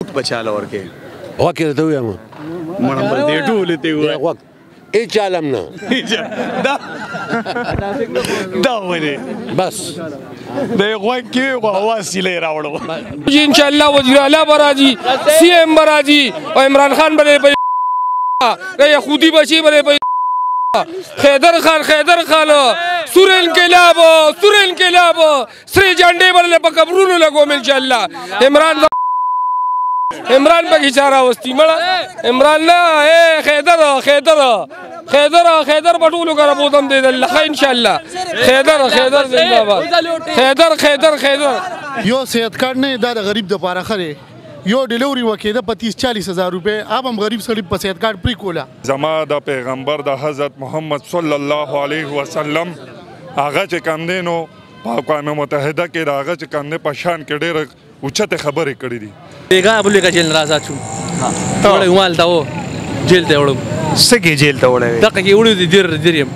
بچاله ورکې وکه ته وایم مړم بل دې ټول ته وای وک ای چالم نه دا ونه بس د غوږ کې आवाज سیلې راوړو ان شاء الله وزیر اعلی براجی سی ایم براجی او عمران خان بره یا خودی بشی بره خیدر خان سور انقلاب سری جھنڈے بلے پکبرونو لگو ان شاء الله عمران پکی چارا وستی مړه عمران نه اے خیدر بټولو کرا بوتم دے الله ان شاء الله خیدر زندہ باد خیدر یو صحت کارت نه دا د غریب د پاره خره یو ډیلیوري وکیده په 30-40 هزار روپے اب هم غریب سړي په صحت کارت پری کولا زما د پیغمبر د حضرت محمد صلی الله علیه وسلم هغه چې کم دی نو په اقوام متحده کې د هغه چې کم دی په شان کې ډېرې اوچتې خبرې کړې دي بیګا بولې کا جیل راځه چون وړې مال تا و جیل ته وړم سګي جیل ته وړې دغه کې وړې دي دریم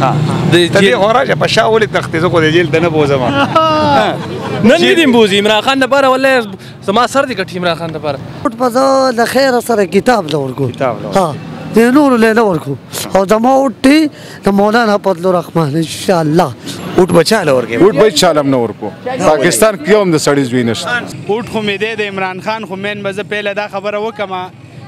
ها د دې خوراجه په شاولې تختې زه کو د جیل ته نه بوزم نن دې بوزي عمران خان د بره ولا زما سر دې کټ عمران خان د بره په ځا د خیر سره کتاب لورکو ها د نور له لورکو او زما وټي د مولانا فضل الرحمن ان شاء الله اوټ بچاله ورکې اوټ بچالم نه ورکو پاکستان کې هم د سړی زوی نشته اوټ خو مې د عمران خان خو مین مزه پهله دا خبره وکما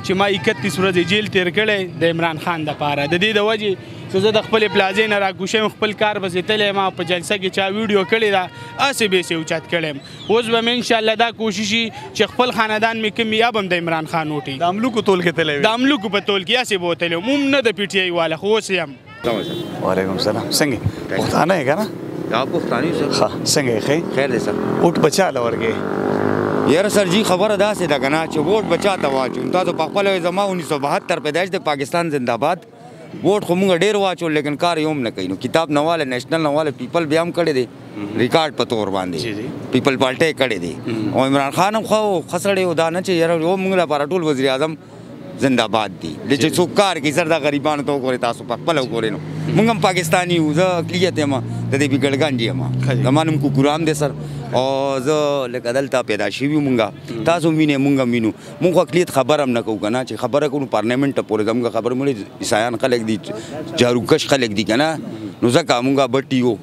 چې ما 31 ورځې جیل تیر کړی د عمران خان د پاره د دې د وجې چې زه د خپل پلازې نه راګوشم خپل کار بسې تللی ما په جلسه کې چا ویډیو کړې ده اسې بیسې اوچت کړی اوس به مې انشاءالله دا کوشش وي چې خپل خاندان مې کوم یاب هم د عمران خان وټي د املوکو تول کې تللی د املوکو په تول کې اسې به وتلی موم نه د پی ټي آی والا خو اوس یم وعلیکم السلام څنګه پښتانه یې که نه دا پښتانه سر ښه څنګه یې ښې خیر دی سر اوټ بچاله ورکې یاره سر جی خبره داسې ده که نه چې ووټ به چا ته واچوم تاسو پخپله وایئ زما 1972 پیدایش د پاکستان زنده باد ووټ خو موږ ډېر واچول لیکن کار یې هم نه کوي نو کتاب نواله نیشنل نواله پیپل بیا هم کړی دی ریکارډ په طور باندې پیپل پالټۍ کړی دی او عمران خان هم خو ښه سړی و دا نه چې یاره یو موږ لپاره ټول وزیر اعظم زنده باد دی چې څوک کار کوي سر دا غریبانو ته وګورئ تاسو پخپله وګورئ نو موږ هم پاکستاني یو زه اقلیت یم د دې بیګړګنج یم زما نوم کوکورام دی سر او زه لکه دلته پیدا شوي یو مونږ تاسو هم وینئ مونږ هم وینو مونږ خو اقلیت خبر هم نه کوو که نه چې خبره کوو پارلمنټ ته پورې زموږ خبره مړي عیسایان خلک دي جاروکش خلک دي که نه نو ځکه مونږ بټي وو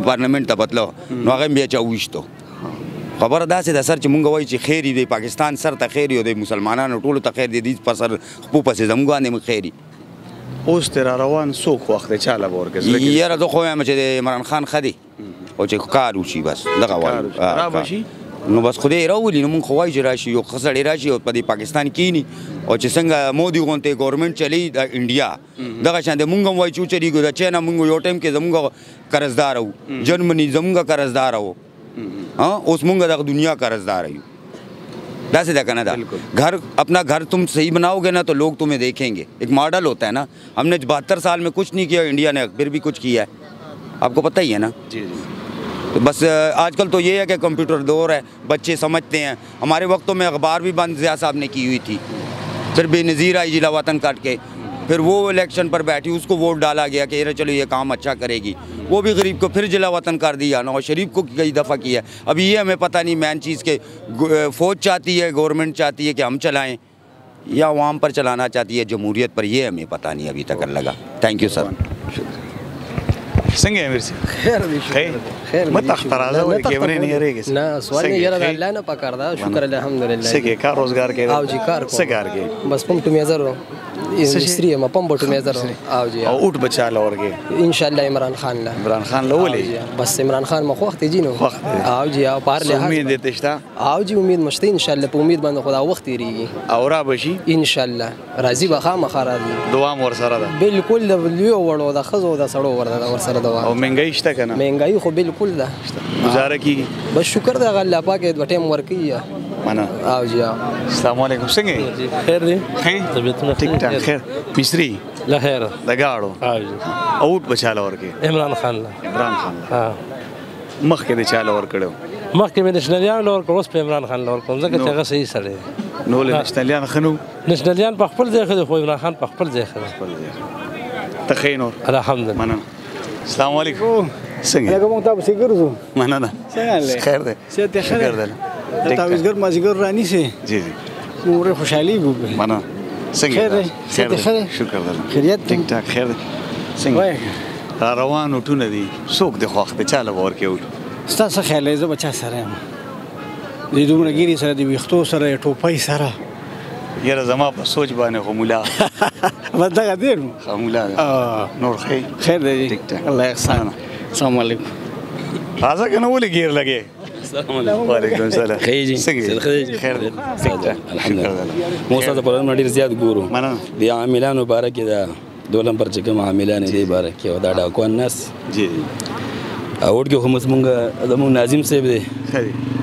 پارلمنټ ته بتلو نو هغه هم بیا چا وویشتو خبره داسې ده سر چې مونږ وایو چې خیر دی پاکستان سر ته خیر دی د مسلمانانو ټولو ته خیر دی دې په سر خپو پسې زموږ باندې خیر دی اوس تر روان څوک وخت دی چاله به ورکړې یاره زه خو وایم چې د عمران خان ښه دی او چې کار وشي بس دغه وایو نو بس خدای راولي نو مونږ خو وایو چې راشي یو ښه سړی راشي او په دې پاکستان کښېني او چې څنګه مودي غوندې ګورنمنټ چلی د انډیا دغه شان دی مونږ هم وایو چې وچلېږو د چاینا مونږ یو ټایم کې زمونږ قرضداره وو جرمني زمونږ قرضداره وو اوس مونږ دغه دنیا قرضداره یو داسې ده که نه ده گھر اپنا گھر تم صحیح بناؤ گے نا تو لوگ تمہیں دیکھیں گے ایک ماڈل ہوتا ہے نا ہم نے 72 سال میں کچھ نہیں کیا انڈیا نے پھر بھی کچھ کیا ہے آپ کو پتہ ہی ہے نا تو بس آج کل تو یہ ہے کہ کمپیوٹر دور ہے بچے سمجھتے ہیں ہمارے وقتوں میں اخبار بھی بند ضیاء صاحب نے کی ہوئی تھی پھر بے نظیر آئی جلا وطن کاٹ کے پھر وہ الیکشن پر بیٹھی اس کو ووٹ ڈالا گیا کہ چلو یہ کام اچھا کرے گی وہ بھی غریب کو پھر جلا وطن کر دیا نواز شریف کو کئی دفعہ کیا اب یہ ہمیں پتہ نہیں مین چیز کہ فوج چاہتی ہے گورنمنٹ چاہتی ہے کہ ہم چلائیں یا عوام پر چلانا چاہتی ہے جمہوریت پر یہ ہمیں پتہ نہیں ابھی تک لگا تھینک یو سر څنګه امیر سي خیر دی خیر مت اخترازه وای کې ورې نه یریږي نه سوال نه یره الله نه پکار دا شکر الحمدلله سګه کار روزګار کې او جی کار سګار کې بس پم تو میزرو استری ما پم بټو میزرو او جی او اوټ بچاله ورګي ان شاء الله عمران خان له عمران خان له ولي بس عمران خان مخ وخت جینو او جی او پار له امید دې شته او جی امید مشته ان شاء الله په امید باندې خدا وخت یریږي او را بشي ان شاء الله راضي بخا مخاره دعا مور سره ده بالکل د لیو وړو د خزو د سړو ور سره دوا او منګای شته کنه مهنګای خو بالکل ده گزاره کیږي بس شکر ده الله پاک د ټیم ورکی معنا او جی السلام علیکم څنګه خیر دی طبیعتونه ټیک ټاک خیر مصری لا خیر لګاړو اوټ بچاله ورکې عمران خان ها مخکې د چاله ورکړو مخکې مې نشنلیان لور کړو اوس په عمران خان لور کوم ځکه چې هغه صحیح سړی نو له نشنلیان خنو نشنلیان په خپل ځای خو عمران خان په خپل ځای تخینور الحمدلله مننه السلام علیکم څنګه لکه مونږ تاسو ګرځو مننه څنګه خیر دی څه ته خیر دی تاسو ګر ما ګر رانی سي جی جی نور خوشحالي وګورئ مننه څنګه خیر دی خیر خیر شکر ده خیریت ټیک ټاک خیر دی څنګه را روان وټونه دي څوک د خوښ د چاله ورکې وټ ستاسو خیال دی زه بچا سره یم د دومره ګیري سره د ویښتو سره ټوپۍ سره یاره زما په سوچ باندې خو مولا بس دغه دی نو مولا نور خیر دی الله احسان السلام علیکم راځه که نه ولې ګیر لګې السلام علیکم وعلیکم السلام خیر جی خیر دی الحمدلله مو سره په لمن ډیر زیات ګورو د عاملانو باره کې دا 2 نمبر چې کوم عاملان دي باره کې او دا ډاکوان ناس جی اوټ کې هم څنګه زموږ ناظم صاحب دی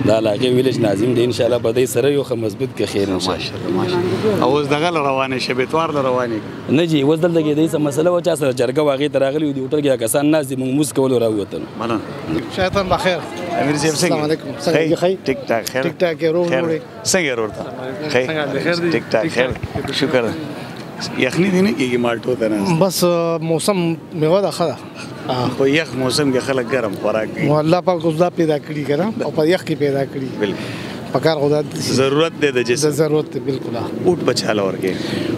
دا علاقې ویلج ناظم دی ان شاء الله په دې سره یو مضبوط کې خیر ان شاء الله ماشاءالله او اوس دغه روانه شي بتوار روانه نه جی اوس دلته کې دې مسله و چا سره جرګه واغې تراغلی دی هوټل کې کسان ناز دي موږ موس کول راووتل مننه شیطان بخیر امیر صاحب السلام علیکم څنګه خیر ټیک ټاک خیر ټیک ټاک ورو ورو څنګه ورته خیر ټیک ټاک خیر شکر یخنی دی نه کېږي مالټو ته نه بس موسم میوه ده ښه ده په یخ موسم کې خلک ګرم خوراک کوي الله پاک اوس دا پیدا کړي که نه او په یخ کې پیدا کړي بالکل پکار خو دا ضرورت دی د جسم ضرورت دی بالکل اوټ بچاله ورکې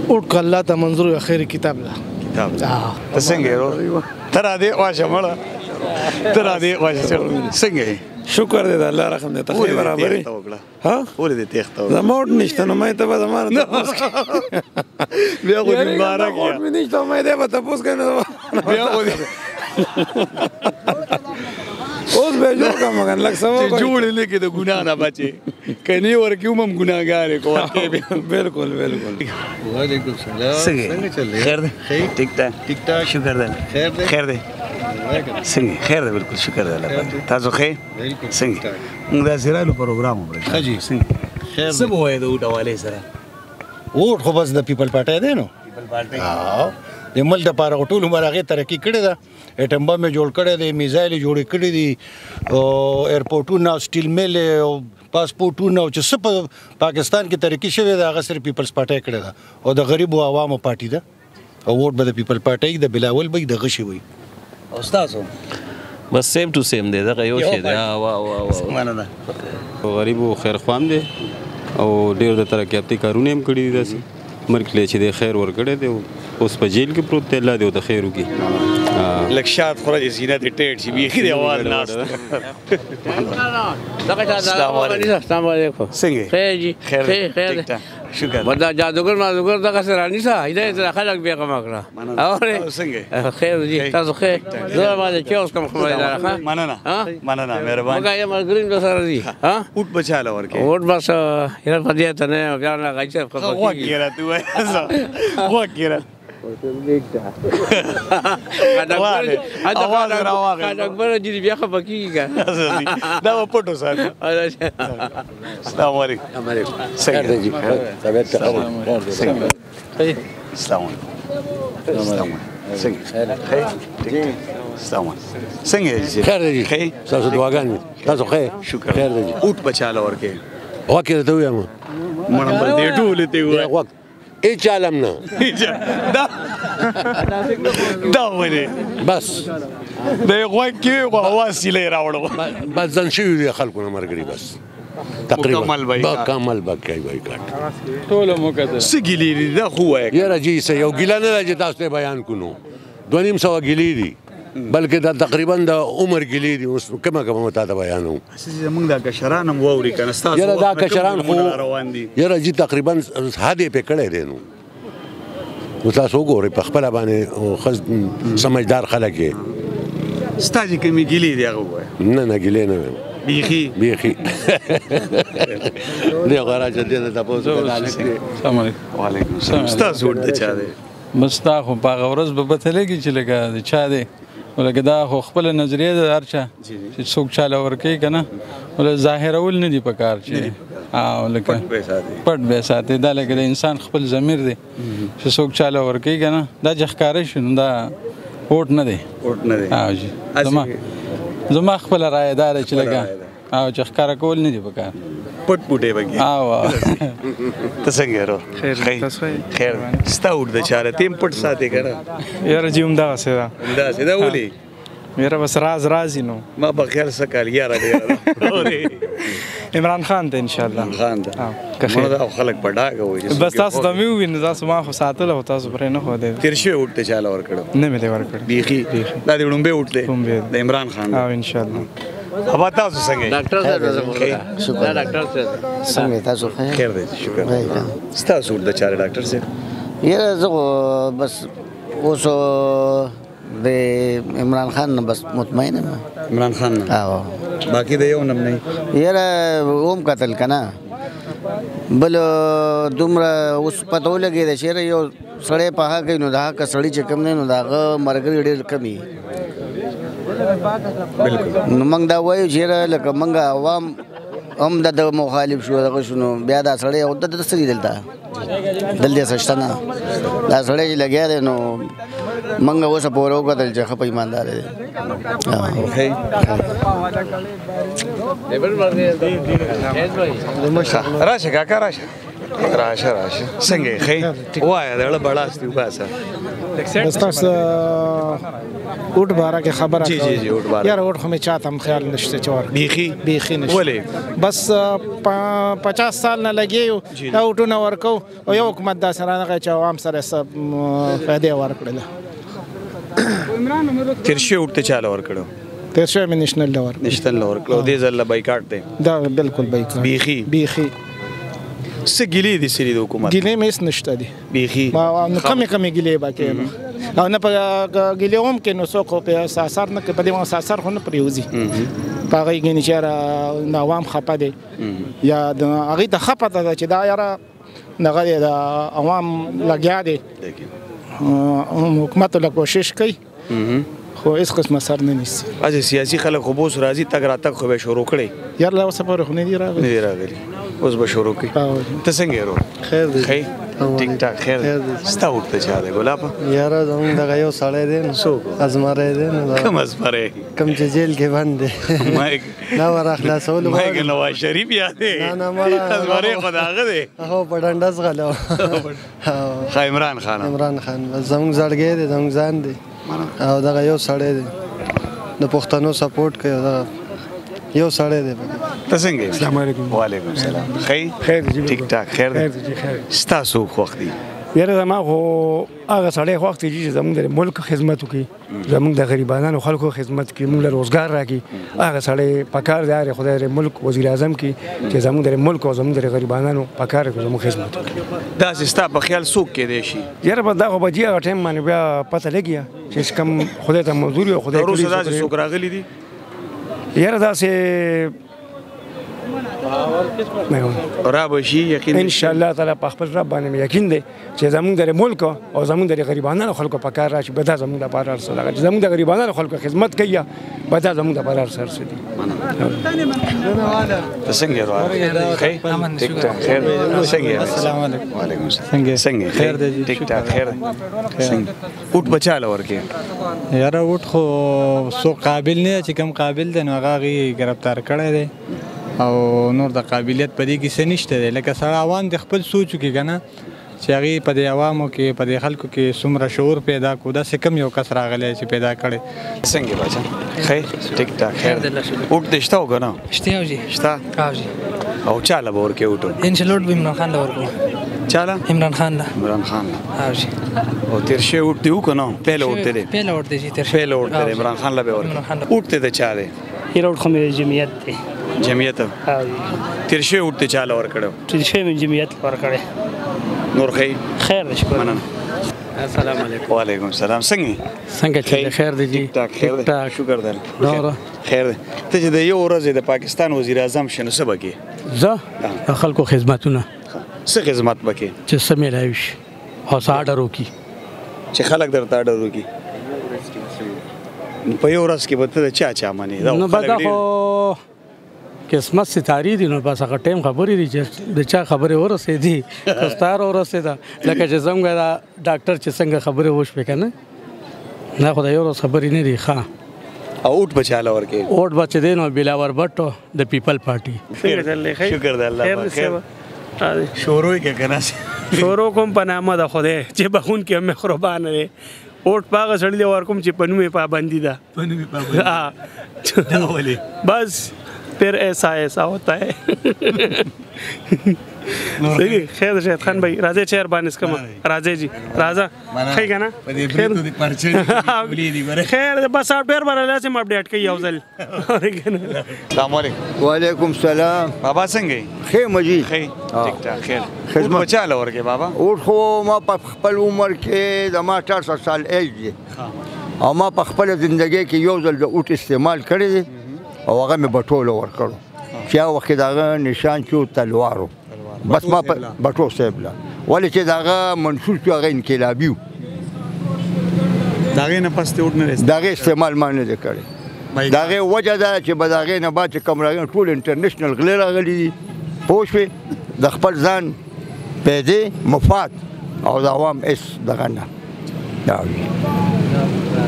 اوټ که الله ته منظور وي خیر کتاب ده کتاب ته څنګه ورو ته را دې خواشه مړه ته را دې خواشه څنګه شکر دې د الله رحم دې ته برابرې ها ولې دې تېښته وکړه زما اوټ نشته نو مې ته به زمانه بیا خو دې مبارک اوټ مې نشته مې دې به تپوس کوي بیا خو دې اوس به جوړ کړم مګر لږ څه وکړو چې جوړ یې نه کې د ګناه نه بچې که نه ورکړي هم ګناهګار یې کوه بالکل بالکل وعلیکم السلام څنګه چل خیر دی ټیک ټاک شکر دی خیر دی څنګه خیر دی بالکل شکر دی الله تاسو خیر څنګه موږ دا سیرالو پروګرام وکړو ښه جی څنګه خیر څه به وایې د اوټ حوالې سره اوټ خو بس د پیپل پارټۍ دی نو پیپل پارټۍ د ملک دپاره خو ټول عمر هغې ترقي کړې ده اټم بم یې جوړ کړی دی میزایل یې جوړې کړي دي او ایرپورټونه او سټیل میل او پاسپورټونه او چې څه په پاکستان کې ترقي شوې ده هغه صرف پیپلز پارټۍ کړې ده او د غریبو عوامو پارټي ده او ووټ به د پیپل پارټۍ د بلاول به د غشي وي او ستاسو بس سیم ټو سیم دی دغه یو شی دی مننه غریبو خیرخوان دی او ډېر د ترقیاتي کارونه هم کړي دي داسې مرګ چې دی خیر ورکړی دی اوس په جیل کې پروت دی الله دې ورته خیر وکړي لږ شات خوره چې سینه دې ټیټ شي بیخي دې اول ناست السلام علیکم څنګه خیر جی خیر شکر مدا جادوګر دغه سره نیسه هدایت سره خلک بیا کوم کړه او څنګه خیر جی تاسو خیر زه باندې چوس کوم خبره ده مننه مهرباني مګا یم ګرین به سره دي ها اوټ بچاله ورکه اوټ بس یره پدې ته نه بیا نه غاچه خو کیره تو خو کیره اکبر جی بیا خو پکې دا پټو سره السلام علیکم څنګه جی طبیعت السلام علیکم څنګه السلام څنګه خیر دی خیر تاسو دعاګانې تاسو خیر شکر خیر دی اوټ بچاله ورکه وکه ته وایم مړم بل دې ټول ته وای وخت هیڅ عالم نه دا ولې بس د غوږ کې واسیله راوړو بس ځن شي دي خلکو نه مرګري بس تقریبا کامل بکای وای ټول مو کده سګیلی دا خو وای یاره جی سه یو ګیلا نه راځي تاسو ته بیان کونو 2.5 ګیلی دي بلکې دا تقریبا د عمر ګیلی دي اوس کومه متا ته بیانو زمونږ د کشران هم ووري کنه تاسو یاره دا کشران خو روان دي یاره جی تقریبا هدي په کړه دي نو تاسو ګورئ په خپل باندې سمجدار خلک یې ستاسو کومې ګیلی دی هغه نه ګیلی نه بیخي دی غواړه چې دې ته تاسو السلام علیکم وعلیکم السلام تاسو ورته چا دی مستا خو په غورز به پته لګي چې لګا چا دی ولکه دا خو خپل نظریه ده هر چا چې څوک چاله ورکوي که نه ول ظاهرول نه دي په کار چې لکه پټ به ساتي دا لکه د انسان خپل ضمیر دی چې څوک چاله ورکوي که نه دا چې ښکاره شي نو دا اوټ نه دی زما خپل رایه دا ده چې لکه او چې ښکاره کول نه دي په کار پټ پټې بګي ته څنګه ورو خیر ستا اوټ د چاره تیم پټ ساتي کنه یاره جی همدغسې ده دا ولې یاره بس راز رازي نو ما په خیال څه کال یاره دی عمران خان ته ان شاء الله خان ته نو خلک په ډاګه وایي بس تاسو ته مې ووینم تاسو ما خو ساتل او تاسو پرې نه خو دی تیر شوی ووټ ته چاله ورکړو نه مې دی ورکړ بیخي دا د وړومبې ووټ دی د عمران خان او ان شاء الله ابا تاسو څنګه ډاکټر صاحب شکر ډاکټر صاحب څنګه تاسو خیر دی شکر ستاسو د چاره ډاکټر صاحب یاره زه بس اوس د عمران خان نه بس مطمئن یم عمران خان نه او باقي د یو نم نه یاره اوم قتل کنه بل دومره اوس پته ولګي د شهر یو سړی په هغه کې نو دا که سړی چې کم نه نو دا مرګ ډېر کمی بالکل نو موږ دا وایو چې لکه موږ عوام هم د مخالف شو دغه شنو بیا دا سړی او د سړي دلته سشتنه دا سړی چې لګیا دی نو موږ اوس پورې وکتل چې ښه په ایماندار دی راشه کاکا راشه څنګه ښه وایه د اړه بړاس دی وباسه تاسو اوټ بارا کې خبره جی جی جی اوټ بارا یار اوټ خو مې چاته هم خیال نشته چې ور بیخي نشته ولې بس 50 سال نه لګیو دا اوټونه ورکو او یو حکومت دا سره نه چې عوام سره سب فائدې ورکړل تیر شوی اوټ ته چاله ورکړو تیر شوی مې نېشنل لور کړو دې ځل بایکاټ دی دا بالکل بایکاټ بیخي سګلې دي سری د حکومت ګلې مې نشته دي بیخي ما نو کمې ګلې باکې او نه په ګلې هم کې نو څوک په اساسار نه په دې اساسار خو نه پریوزي په هغه کې نشاره عوام خپه دي یا د هغه ته خپه ده چې دا یاره دغه د عوام لګیا دي حکومت له کوشش کوي خو هیڅ قسمه سر نه نیسي اځه سیاسي خلک خو بوس راځي تګ راتګ خو به شروع کړي یار لا سفر خو نه دی راغلی اوس به شروع کړي ته څنګه ورو خیر دی ټیک ټاک خیر ستا ورته چا دی ګلاب یار زموږ دغه یو سړی دی څوک ازمره دی کوم ازمره کوم چې جیل کې بند دی دا ور اخلاصول ما کې نواز شریف یاد دی نه مړه ازمره خداغه دی هغه په ډنډس غلو عمران خان زموږ زړګی دی زموږ ځان دی او دغه یو سړی دی د پښتنو سپورټ کوي دا یو سړی دی ته څنګه السلام علیکم وعلیکم السلام خیر ټیک ټاک خیر دی ستاسو خوښ دی یاره زما خو هغه سړی خوښ دی چې زموږ د ملک خدمت وکړي زموږ د غریبانو خلکو خدمت کړي موږ له روزګار راکړي هغه سړی په کار دی خدای د ملک وزیر اعظم کې چې زموږ د ملک او زموږ د غریبانو په کار کې زموږ خدمت وکړي دا ستا په خیال څوک کېدی شي یاره په دا خو به هغه ټایم باندې بیا پته لګي چې کوم خدای ته منظور او خدای کړي داسې څوک راغلي دي یاره داسې را بشي یقین ان شاء الله تعالی په خپل رب باندې یقین دی چې زموږ د ملک او زموږ د غریبانو خلکو په کار راشي به دا زموږ د پاره سره چې زموږ د غریبانو خلکو خدمت کوي به دا زموږ د پاره سره دي څنګه ورو خیر ټیک ټاک خیر څنګه السلام علیکم وعلیکم السلام څنګه خیر دی ټیک ټاک خیر څنګه اوټ بچاله ورکه یاره اوټ خو سو قابل نه چې کم قابل دی نو هغه گرفتار کړی دی او نور د قابلیت په دې کې څه نشته دی لکه سړی عوام د خپل سوچ کې کنه چې هغې په دې عوامو کې په دې خلکو کې څومره شعور پیدا کړو داسې کم یو کس راغلی چې پیدا کړی څنګه باچا خیر ټیک ټاک خیر اوټ دې شته او که نه شته جی شته جی او چاله به ورکې اوټو انشاءالله اوټ به عمران خان له ورکړو چاله عمران خان له عمران خان جی او تیر شوی اوټ دی که نه پهله اوټ دی پهله اوټ دی جی تیر شوی پهله اوټ دی عمران خان له به ورکړو اوټ ته د چا دی یره اوټ خو مې جمعیت دی جمعیت تیر شوی اوټ ته چاله ورکړو تیر شوی مې جمعیت ورکړی نور خیر شکر مننه السلام علیکم وعلیکم السلام څنګه چې خیر دی جی ټاک خیر دی شکر دی خیر دی ته چې د یو ورځې د پاکستان وزیر اعظم شنو څه به کې زه خلکو خدمتونه څه خدمت به کې چې څه میلاوي شي او څه آرډر وکړي چې خلک درته آرډر وکړي په یو ورځ کې به ته د چا منې نو به دا خو قسمت ستاري دي نو بس هغه ټایم خبرې دي چې د چا خبرې ورسېدي ستاره ورسېده لکه چې څنګه دا ډاکټر چې څنګه خبرې وشوې که نه دا خو د یو ورځ خبرې نه دي ښه او اوټ به چاله ورکوي اوټ به چې دی نو بلاور بټو د پیپل پارټي شکر دی الله خیر شروع یې که که نه شروع کوم په نامه د خدای چې بخون کې مهربان دی اوټ په هغه سړي دی ورکوم چې په نوم یې پابندي ده بس फिर ऐसा ऐसा होता है सही खैर शहीद खान भाई राजे चेयर बानिस कमा राजे जी राजा खै गाना खैर बस अपडेट बरले से अपडेट कई आवजल अस्सलाम वालेकुम वालेकुम सलाम बाबा संगे खै मजी खै ठीक ठाक खैर खिदमत बचा लवर के बाबा और खो ما په خپل عمر کې د ما 400 سال ایج دی او ما په خپل ژوندۍ کې یو ځل د اوټ استعمال کړی دی او هغه مې بټول ور کړو چې هغه وخت دغه نشان چې تلوارو بس ما بټو سیبلا ولې چې دغه منشور چې هغه انقلابي دغه نه پسته اوټ نه دغه استعمال ما نه کړی دغه وجه دا چې به دغه نه بعد کوم راغلی ټول انټرنیشنل غلی راغلی دي پوه شوې د خپل ځان پیدې مفاد او د عوام اس دغه نه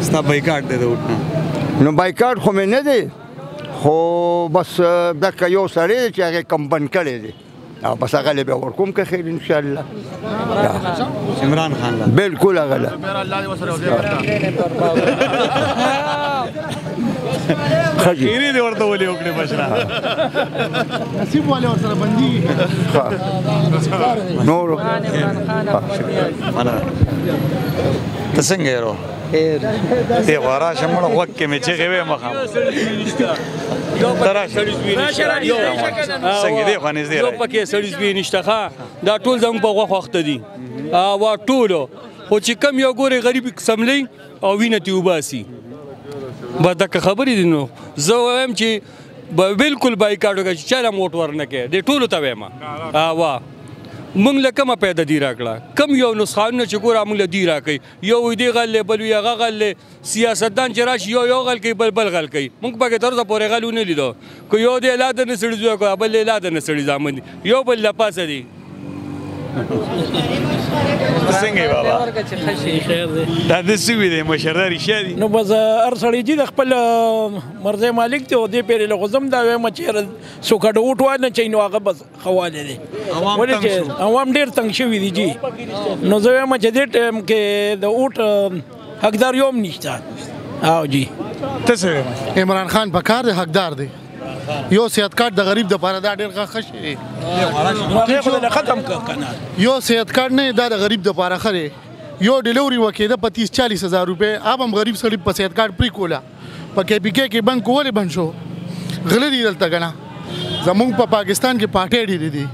ستا بایکاټ دی د اوټ نه نو بایکاټ خو مې نه دی خو بس دغه یو سړی چې هغه کم بند کړی دی او بس هغه له به ورکوم که خیر ان شاء الله عمران خان لا بالکل هغه لا خیری دی ورته ولې وکړي بشرا نصیب والے ور سره بندي نور انا څنګه یې ته ورا شمړ وخت کې مې چې غوې مخام څنګه دی خو نږدې یو پکې سړی زوی نشته ښه دا ټول زموږ په غوښ وخت دي وا ټولو خو چې کم یو ګورې غریب سملی او وینه تې وباسي بس دغه خبرې دي نو زه وایم چې بالکل بایکاټ وکړه چې چا له موټ ورنه کې دې ټولو ته وایم وا مونږ له کومه پیدا دی راکړه کم یو نسخانونه چې ګوره مونږ له دی راکوي یو دې غل دی بل وي هغه غل دی سیاستدان چې راشي یو غل کوي بل غل کوي مونږ پکې تر اوسه پورې غل ونه لیدو که یو دی لا د نه سړي زوی کوي بل لا د نه سړي زامن دي یو بل له پاسه دي څنګه بابا دا د سوي دی مشره ریشه دي نو بس هر سړی چې د خپل مرزه مالک ته دې پیرې له غزم دا وایم چې سو کډو وټو نه چینو هغه بس خواله دي ولې چې عوام ډیر تنګ شوي دي جی نو زه وایم چې دې ټیم کې د اوټ حقدار یوم نشته او جی تاسو عمران خان په کار حقدار دی یو صحت کارت د غریب د لپاره دا ډېر ښه شی ختم کنه یو صحت کارت نه دا د غریب د لپاره ښه دی یو ډیلیوري وکړه 30-40 هزار روپے اب هم غریب سړي په صحت کارت پری کولا په کې پی کې بنک ولې بند شو غلې دی دلته کنه زمونږ په پاکستان کې پاټې دي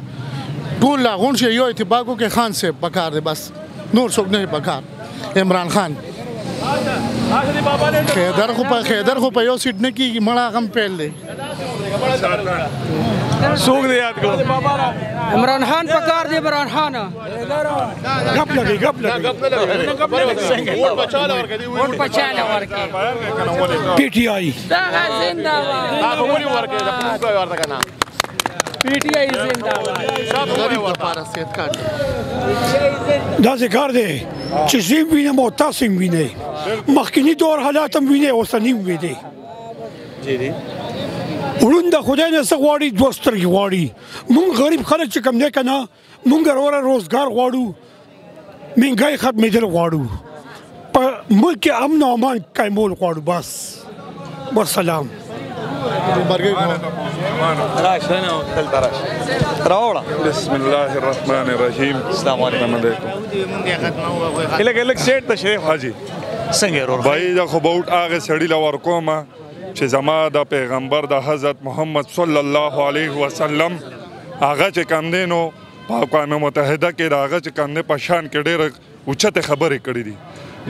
ټول لاغون شي یو اتفاقو کې خان صاحب پکار دی بس نور څوک نه پکار عمران خان خیدر خو په یو سیټ نه کیږي مړه غم پیل دی څوک دی یاد کړو عمران خان پکار دی عمران خان غپ لګي ووټ بچاله ورکړي پی ټی آی دا زنده‌باد پی ټی آی زنده‌باد غریب لپاره صحت کارت دا ذکر دی چې زیم وینه مو تاسو وینئ مخکینی دور حالات هم وینئ اوسنی وینئ جی ورون د خدای نه څه غواړي دوه سترګې غواړي مونږ غریب خلک چې کوم دی که نه مونږ وروره روزګار غواړو مهنګۍ ختمېدل غواړو په ملک کې امن او امان قایمول غواړو بس والسلام بسم الله الرحمن الرحیم السلام علیکم الګ سیټ تشریف حاجی څنګه ورو بھائی دا خو بوټ هغه سړی لا ورکوما چې زما د پیغمبر د حضرت محمد صلی الله علیه وسلم هغه چې کم دی نو په اقوام متحده کې د هغه چې کم دی په شان کې ډېرې اوچتې خبرې کړي دي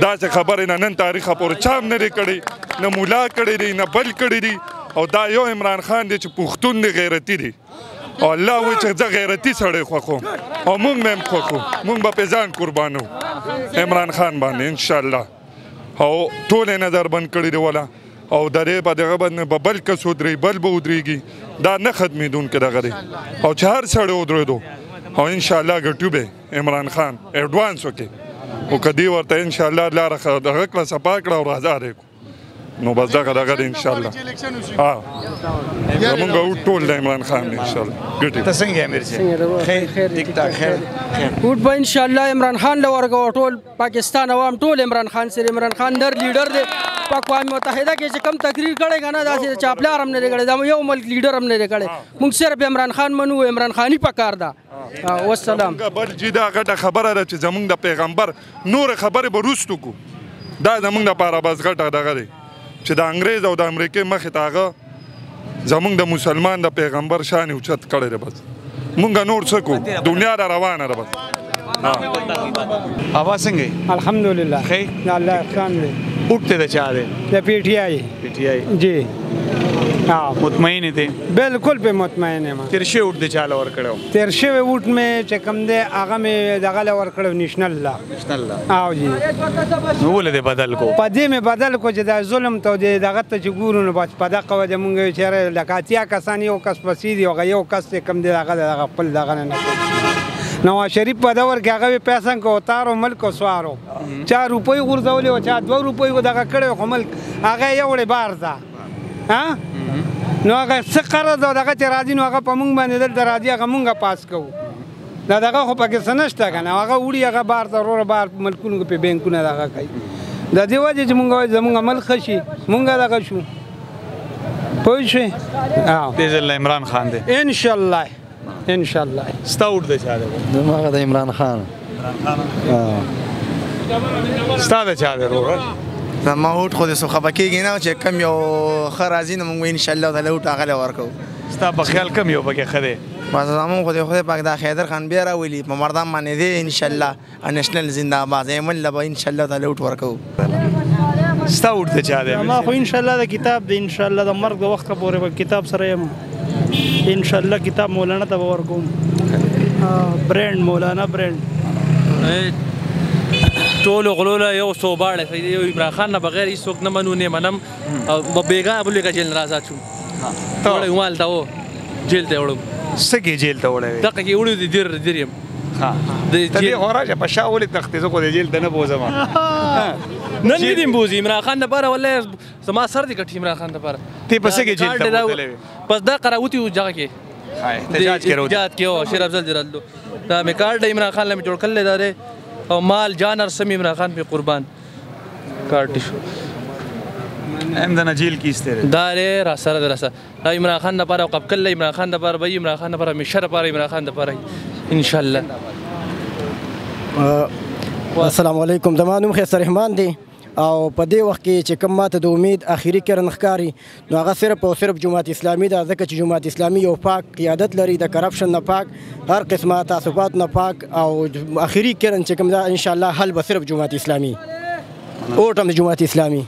داسې خبرې نه نن تاریخه پورې چا هم نه دی کړی نه مولا کړی دی نه بل کړی دی او دا یو عمران خان دی چې پښتون دی غیرتي دی او الله وایي چې زه غیرتي سړی خوښوم او موږ به هم خوښو موږ به پې ځان قربانو عمران خان باندې انشاءالله او ټول یې نظر بند کړي دی ولا او درې په دغه باندې به بل کس ودرېږي بل به ودرېږي دا نه ختمېدونکی دغه دی او چې هر سړی ودرېدو او انشاءالله ګټو به عمران خان ایډوانس وکړي او که دی ورته انشاءالله لاره دغه کړه صفا کړه او آزاد یې نو بس دغه دی انشاءالله زمونږ ټول د عمران خان دی انشاءالله ګټي ته څنګه امیر صاحب خیر ټیک ټاک خیر ووټ به انشاءالله عمران خان له ورکوه ټول پاکستان عوام ټول عمران خان سره عمران خان در لیډر دی په اقوام متحده کې چې کوم تقریر کړی کنه داسې چاپلار هم نه دی کړی دا یو ملک لیډر هم نه دی کړی موږ صرف عمران خان منو عمران خاني پکار ده والسلام بل جدا غټه خبره ده چې زمونږ د پیغمبر نور خبرې به وروستو کو دا زمونږ دپاره بس غټه دغه دی چې د انګریز او د امریکې مخې ته هغه زمونږ د مسلمان د پیغمبر شان اوچت کړی دی بس مونږ نور څه کو دنیا را روانه ده بس आवाज څنګه الحمدلله خیر الله احسان دی اوټ ته چا دی د پی ټی آی جی مطمئن دي بالکل په مطمئن یم تیر شی اوټ د چاله ور کړو تیر شی اوټ مې چې کوم دی هغه مې دغه ور کړو نېشنل لا او جی نو ولې بدل کو پدې مې بدل کو چې دا ظلم ته دغه ته چې ګورو نو بس په دغه وجه مونږ چیرې لکاتیا کسان یو کس پسې دی او یو کس کم دی هغه خپل دغه نه نواز شریف په دور کې هغه پیسې کو تارو ملک سوارو 4 روپۍ غورځولې او 2 روپۍ دغه کړو خو ملک هغه یو وړي بار ده ها نو هغه څه قرض او دغه چې راځي نو هغه په مونږ باندې دلته راځي هغه مونږه پاس کوو دا دغه خو پکې څه نشته که نه هغه وړي هغه بار ته وروره بار ملکونو په بینکونه دغه کوي د دې وجې چې مونږ وایو زمونږ ملک ښه شي مونږ دغه شو پوه شوې دې ځل عمران خان دی انشاءالله انشاءالله ستا اوټ د چا دی زما د عمران خان ستا د چا دی وروره زما اوټ خو د سو خفه کېږي نه چې کم یو ښه راځي نو موږ انشاءالله تعالی اوټ هغه له ورکوو ستا په خیال کم یو پکې ښه دی بس زمونږ خو د خدای پاک دا حیدر خان بیا راولي په مردان باندې دی انشاءالله نېشنل زنده باد ایمن له به انشاءالله تعالی اوټ ورکوو ستا اوټ د چا دی ما خو انشاءالله د کتاب دی انشاءالله د مرګ د وخت پورې به کتاب سره یم انشاءالله کتاب مولانا ته به ورکوم برینډ مولانا برینډ ټولو غلو له یو صوباړی یو عمران خان نه بغیر هېڅوک نه منو نه منم او بېګا بلېږه جیل نه آزاد شوم وړی وم هلته و جیل ته وړم څه کې جیل ته وړی دغه کې وړی دی دیر یم ته دې خو راشه په شا ولې تختې زه خو د جیل ته نه بوځم نن مې دې بوځي عمران خان دپاره والله زما سر دې کټي عمران خان دپاره ته په څه کې جیل ته بوتلی وې بس دا قراوتي و جګه کې احتجاج کې و شیر افضل دې راتلو دا مې کارډ عمران خان له مې جوړ کړلی دا دی او مال جان ارسم عمران خان په قربان کارټ شو هم د جیل کې استره دا را سره درسه دا عمران خان لپاره وقف کړل عمران خان لپاره به عمران خان لپاره مشر لپاره عمران خان لپاره ان شاء الله السلام علیکم زما نوم خیسر رحمان دی او په دې وخت کې چې کوم ماته د امید اخیری کرن ښکاري نو هغه صرف او صرف جماعت اسلامي ده ځکه چې جماعت اسلامي یو پاک قیادت لري د کرپشن نه پاک هر قسمه تعصبات نه پاک او اخیری کرن چې کوم ده ان شاء الله حل به صرف جماعت اسلامي اوټم د جماعت اسلامي